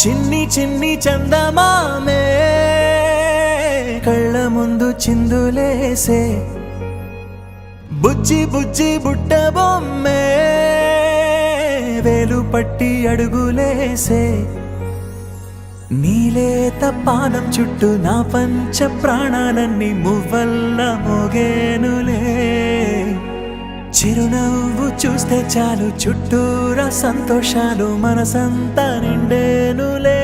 చిన్ని చిన్ని చందమామే కళ్ళ ముందు చిందులేసే బుజ్జి బుజ్జి బుట్ట బొమ్మే వేలు పట్టి అడుగులేసే నీలేత పానం చుట్టూ నా పంచ ప్రాణాలన్నీ మువ్వల్ల మోగేనులే చిరునవ్వు చూస్తే చాలు చుట్టూరా సంతోషాలు మనసంతా నిండేనులే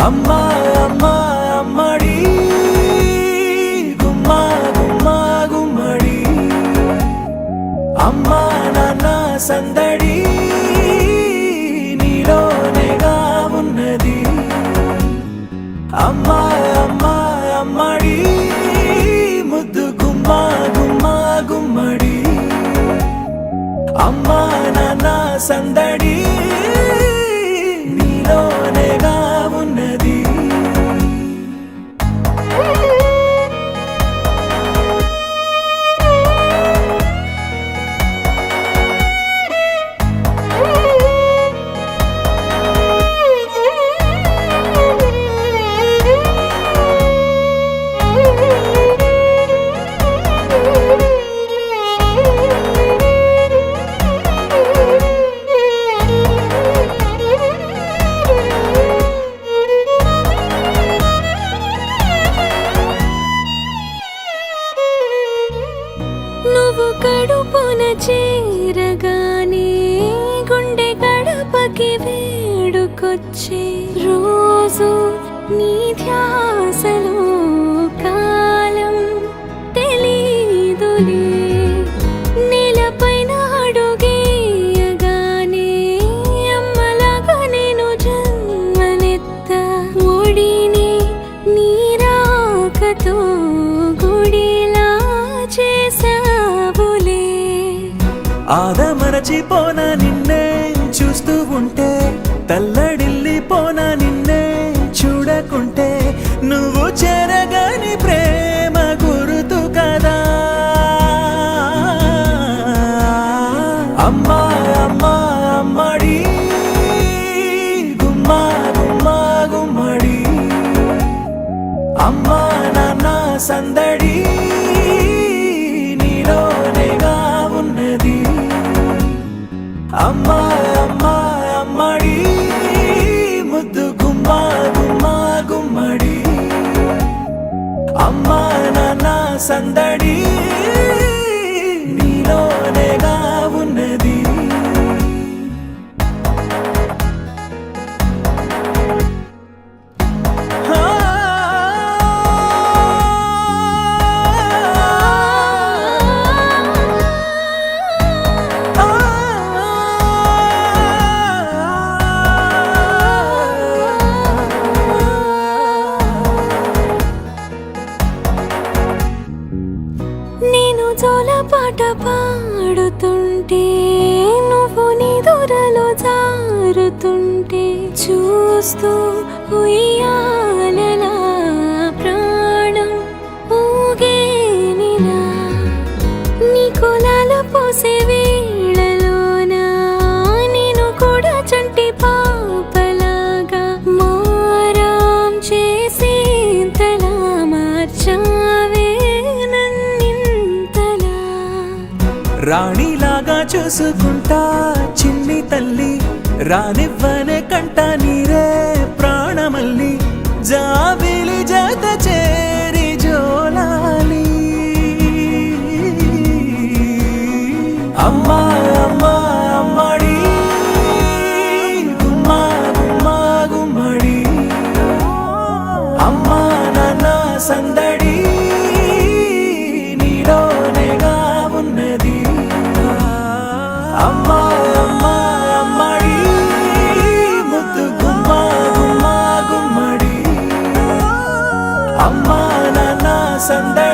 అమ్మా అమ్మా అమ్మడి గుమ్మా గుమ్మా గుమ్మడి అమ్మా నాన్న సందడి నీలోనేగా ఉన్నది అమ్మా అమ్మా అమ్మడి ముద్దు గుమ్మా గుమ్మా గుమ్మడి అమ్మా నాన్న సందడి నీలోనేగా ఉన్నది నువ్వు కడుపున చేరగానే గుండె గడపకి వేడుకొచ్చే రోజు నీ ధ్యాసలో కాలం తెలీదులే నేలపైన అడుగేయగానే అమ్మలాగా నేను జన్మనెత్త ఒడిని నీ రాకతో గుడిలా చేసావులే ఆదమరచిపోనా నిన్నే చూస్తూ ఉంటే తల్లడిల్లిపోనా నిన్నే చూడకుంటే నువ్వు చెరగని ప్రేమ గురుతు కదా అమ్మా అమ్మా అమ్మడి గుమ్మా గుమ్మా గుమ్మడి అమ్మా నాన్న సందడి నీలోనేగా ఉన్నది అమ్మా అమ్మా అమ్మడి ముద్దు గుమ్మా గుమ్మా గుమ్మడి అమ్మా నాన్న సందడి నీలోనేగా ఉన్నది నేను జోలపాట పాడుతుంటే నువ్వు నీ దూరలో జారుతుంటే చూస్తూ ఉయ్యాలలా ప్రాణం ఊగేనిలా నీ కులాల పోసే వేళలోన నేను కూడా చంటి పాపలాగా మారాం చేసేంతలా మార్చావే రాణిలాగా చూసుకుంటా చిన్ని తల్లి రానివ్వనే కంట నీరే ప్రాణమల్లి జాబిలి జత చేరి జోలాలి అమ్మా అమ్మా అమ్మడి గుమ్మా గుమ్మా గుమ్మడి అమ్మా నాన్న సందడి నీలోనేగా ఉన్నది అమ్మా అమ్మా అమ్మడి ముద్దు గుమ్మా గుమ్మా గుమ్మడి అమ్మా నాన్న సందడి